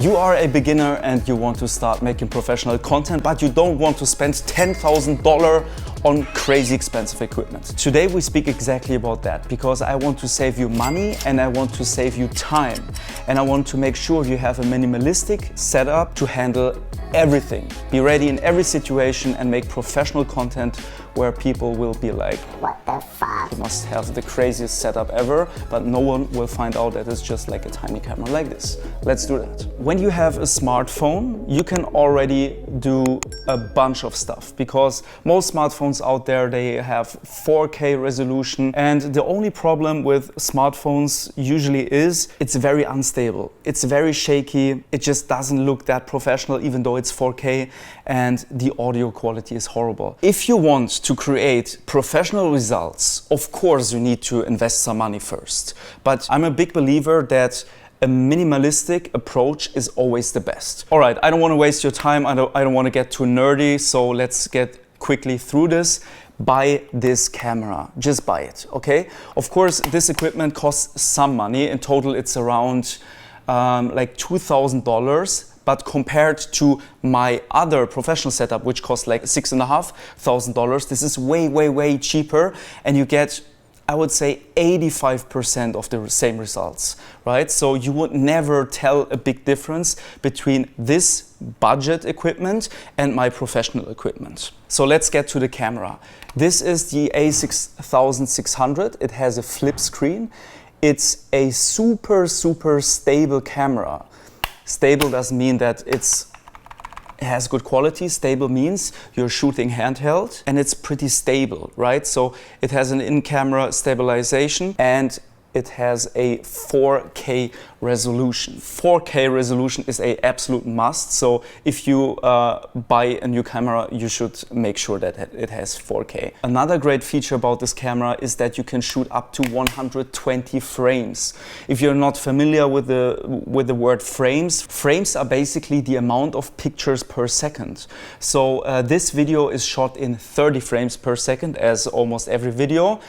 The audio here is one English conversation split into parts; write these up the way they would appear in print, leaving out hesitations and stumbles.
You are a beginner and you want to start making professional content, but you don't want to spend $10,000 on crazy expensive equipment. Today we speak exactly about that because I want to save you money and I want to save you time. And I want to make sure you have a minimalistic setup to handle everything. Be ready in every situation and make professional content where people will be like, what the fuck? You must have the craziest setup ever, but no one will find out that it's just like a tiny camera like this. Let's do that. When you have a smartphone, you can already do a bunch of stuff because most smartphones out there, they have 4K resolution, and the only problem with smartphones usually is it's very unstable. It's very shaky. It just doesn't look that professional even though it's 4K, and the audio quality is horrible. If you want to create professional results, of course you need to invest some money first. But I'm a big believer that a minimalistic approach is always the best. All right, I don't want to waste your time. I don't want to get too nerdy, so let's get quickly through this. Buy this camera, just buy it, okay? Of course, this equipment costs some money. In total, it's around like $2,000. But compared to my other professional setup, which costs like $6,500, this is way, way, way cheaper. And you get, I would say, 85% of the same results, right? So you would never tell a big difference between this budget equipment and my professional equipment. So let's get to the camera. This is the A6600. It has a flip screen. It's a super, super stable camera. Stable doesn't mean that it has good quality. Stable means you're shooting handheld and it's pretty stable, right? So it has an in-camera stabilization and it has a 4K resolution. 4K resolution is an absolute must. So if you buy a new camera, you should make sure that it has 4K. Another great feature about this camera is that you can shoot up to 120 frames. If you're not familiar with the word frames, frames are basically the amount of pictures per second. So this video is shot in 30 frames per second, as almost every video.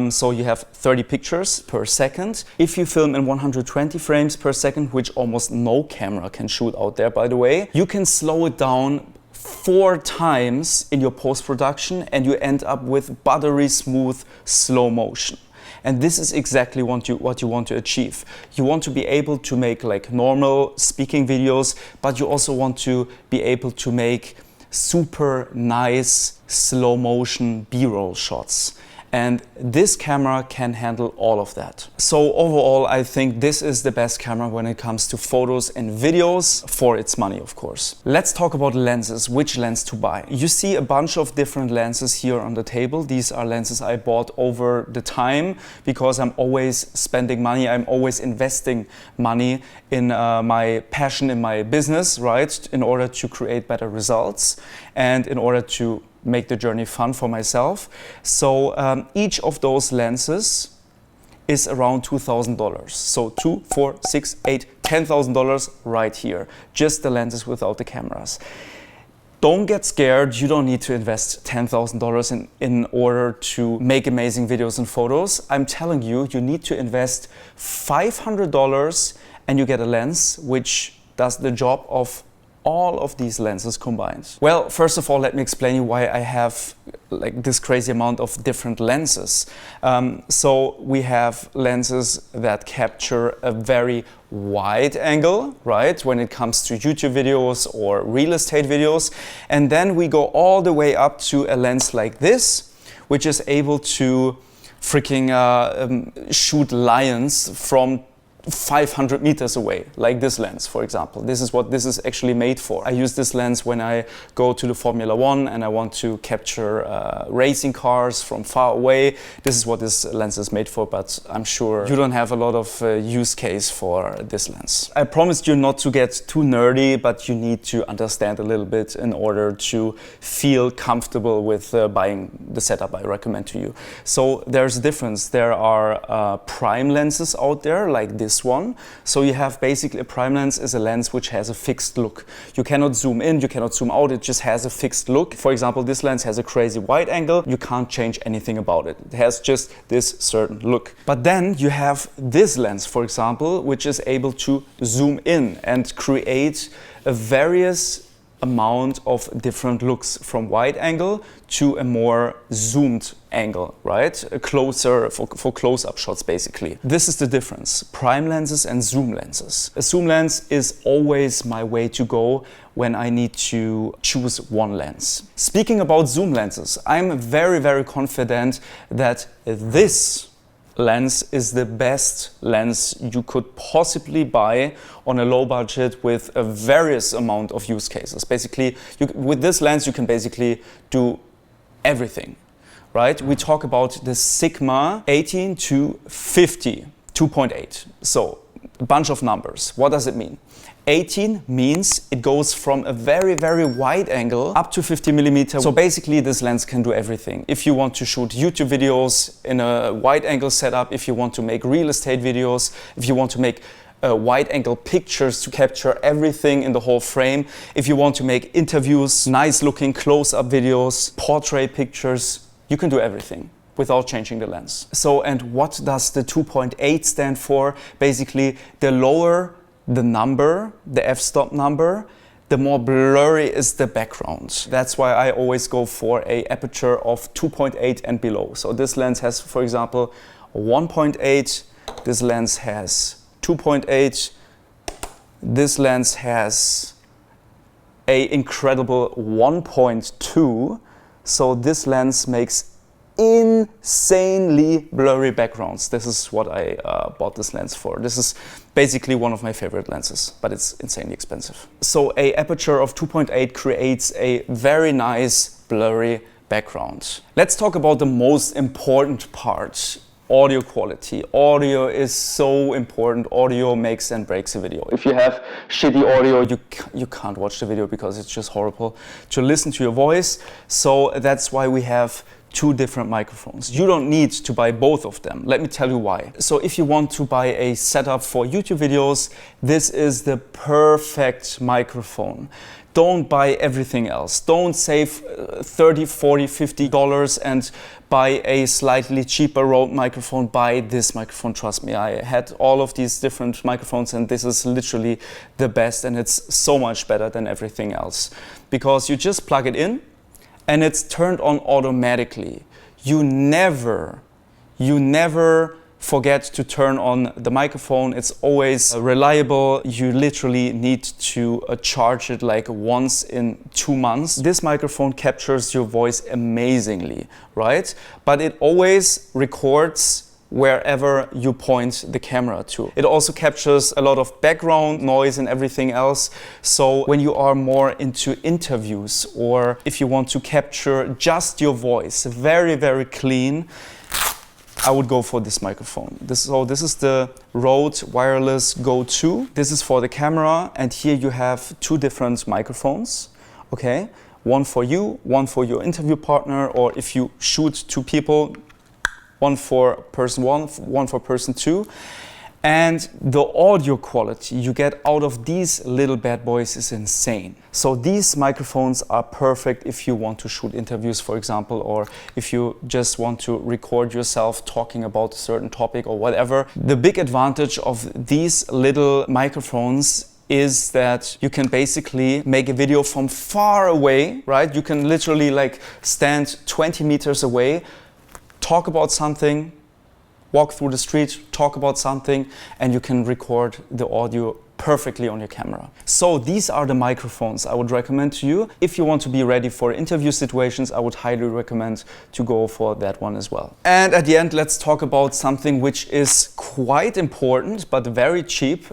So you have 30 pictures per second. If you film in 120 frames per second, which almost no camera can shoot out there, by the way, you can slow it down 4 times in your post-production and you end up with buttery smooth slow motion. And this is exactly what you want to achieve. You want to be able to make like normal speaking videos, but you also want to be able to make super nice slow motion B-roll shots. And this camera can handle all of that. So overall, I think this is the best camera when it comes to photos and videos, for its money, of course. Let's talk about lenses, which lens to buy. You see a bunch of different lenses here on the table. These are lenses I bought over the time because I'm always spending money. I'm always investing money in my passion, in my business, right? In order to create better results and in order to make the journey fun for myself. So each of those lenses is around $2,000. So $2,000, $4,000, $6,000, $8,000, $10,000 right here. Just the lenses without the cameras. Don't get scared. You don't need to invest $10,000 in order to make amazing videos and photos. I'm telling you, you need to invest $500 and you get a lens which does the job of all of these lenses combined. Well, first of all, let me explain you why I have like this crazy amount of different lenses. So we have lenses that capture a very wide angle, right? When it comes to YouTube videos or real estate videos. And then we go all the way up to a lens like this, which is able to freaking shoot lions from 500 meters away, like this lens, for example. This is what this is actually made for. I use this lens when I go to the Formula 1 and I want to capture racing cars from far away. This is what this lens is made for, but I'm sure you don't have a lot of use case for this lens. I promised you not to get too nerdy, but you need to understand a little bit in order to feel comfortable with buying the setup I recommend to you. So there's a difference. There are prime lenses out there, like this fixed one. So you have basically a prime lens is a lens which has a fixed look. You cannot zoom in, you cannot zoom out, it just has a fixed look. For example, this lens has a crazy wide angle, you can't change anything about it. It has just this certain look. But then you have this lens, for example, which is able to zoom in and create a various amount of different looks, from wide angle to a more zoomed angle, right? A closer, for close-up shots basically. This is the difference, prime lenses and zoom lenses. A zoom lens is always my way to go when I need to choose one lens. Speaking about zoom lenses, I'm very, very confident that this lens is the best lens you could possibly buy on a low budget with a various amount of use cases. Basically, with this lens you can basically do everything, right? We talk about the Sigma 18 to 50, 2.8. So, a bunch of numbers. What does it mean? 18 means it goes from a very, very wide angle up to 50 millimeter. So basically this lens can do everything. If you want to shoot YouTube videos in a wide angle setup, if you want to make real estate videos, if you want to make wide angle pictures to capture everything in the whole frame, if you want to make interviews, nice looking close-up videos, portrait pictures, you can do everything without changing the lens. So, and what does the 2.8 stand for? Basically, the lower the number, the f-stop number, the more blurry is the background. That's why I always go for a aperture of 2.8 and below. So this lens has, for example, 1.8, this lens has 2.8, this lens has a incredible 1.2, so this lens makes insanely blurry backgrounds. This is what I bought this lens for. This is basically one of my favorite lenses, but it's insanely expensive. So a aperture of 2.8 creates a very nice blurry background. Let's talk about the most important part, audio quality. Audio is so important. Audio makes and breaks a video. If you have shitty audio, you can't watch the video because it's just horrible to listen to your voice. So that's why we have two different microphones. You don't need to buy both of them. Let me tell you why. So if you want to buy a setup for YouTube videos, this is the perfect microphone. Don't buy everything else. Don't save $30, $40, $50 and buy a slightly cheaper Rode microphone. Buy this microphone, trust me. I had all of these different microphones and this is literally the best, and it's so much better than everything else. Because you just plug it in and it's turned on automatically. You never forget to turn on the microphone. It's always reliable. You literally need to charge it like once in 2 months. This microphone captures your voice amazingly, right? But it always records wherever you point the camera to. It also captures a lot of background noise and everything else. So when you are more into interviews or if you want to capture just your voice, very, very clean, I would go for this microphone. This is the Rode Wireless Go 2. This is for the camera, and here you have two different microphones, okay? One for you, one for your interview partner, or if you shoot two people, one for person one, one for person two. And the audio quality you get out of these little bad boys is insane. So these microphones are perfect if you want to shoot interviews, for example, or if you just want to record yourself talking about a certain topic or whatever. The big advantage of these little microphones is that you can basically make a video from far away, right? You can literally like stand 20 meters away, talk about something, walk through the street, talk about something, and you can record the audio perfectly on your camera. So these are the microphones I would recommend to you. If you want to be ready for interview situations, I would highly recommend to go for that one as well. And at the end, let's talk about something which is quite important, but very cheap.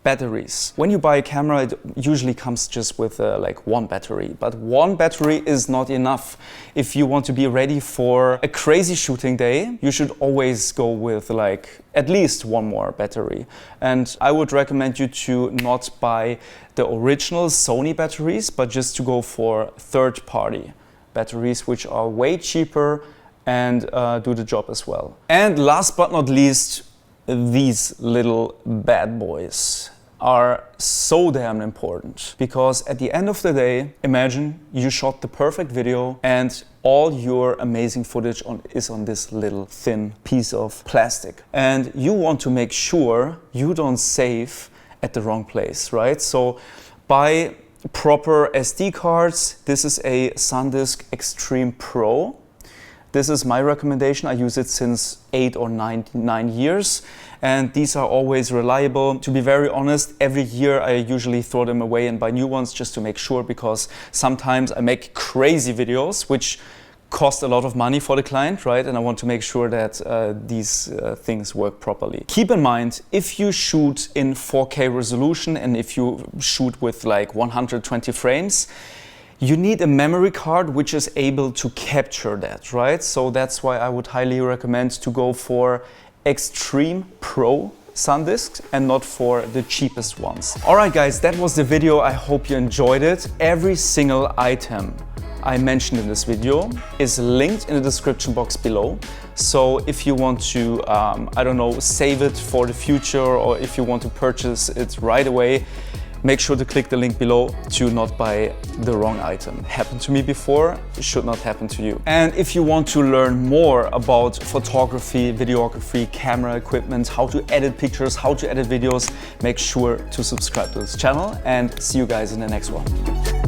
Batteries. When you buy a camera, it usually comes just with like one battery, but one battery is not enough. If you want to be ready for a crazy shooting day, you should always go with like at least one more battery. And I would recommend you to not buy the original Sony batteries, but just to go for third-party batteries, which are way cheaper and do the job as well. And last but not least, these little bad boys are so damn important, because at the end of the day, imagine you shot the perfect video and all your amazing footage is on this little thin piece of plastic, and you want to make sure you don't save at the wrong place, right? So buy proper SD cards. This is a SanDisk Extreme Pro. This is my recommendation. I use it since 8 or 9 years, and these are always reliable. To be very honest, every year I usually throw them away and buy new ones just to make sure, because sometimes I make crazy videos which cost a lot of money for the client, right? And I want to make sure that these things work properly. Keep in mind, if you shoot in 4K resolution and if you shoot with like 120 frames, you need a memory card which is able to capture that, right? So that's why I would highly recommend to go for Extreme Pro SanDisks and not for the cheapest ones. All right, guys, that was the video. I hope you enjoyed it. Every single item I mentioned in this video is linked in the description box below. So if you want to, I don't know, save it for the future, or if you want to purchase it right away, make sure to click the link below to not buy the wrong item. Happened to me before, it should not happen to you. And if you want to learn more about photography, videography, camera equipment, how to edit pictures, how to edit videos, make sure to subscribe to this channel, and see you guys in the next one.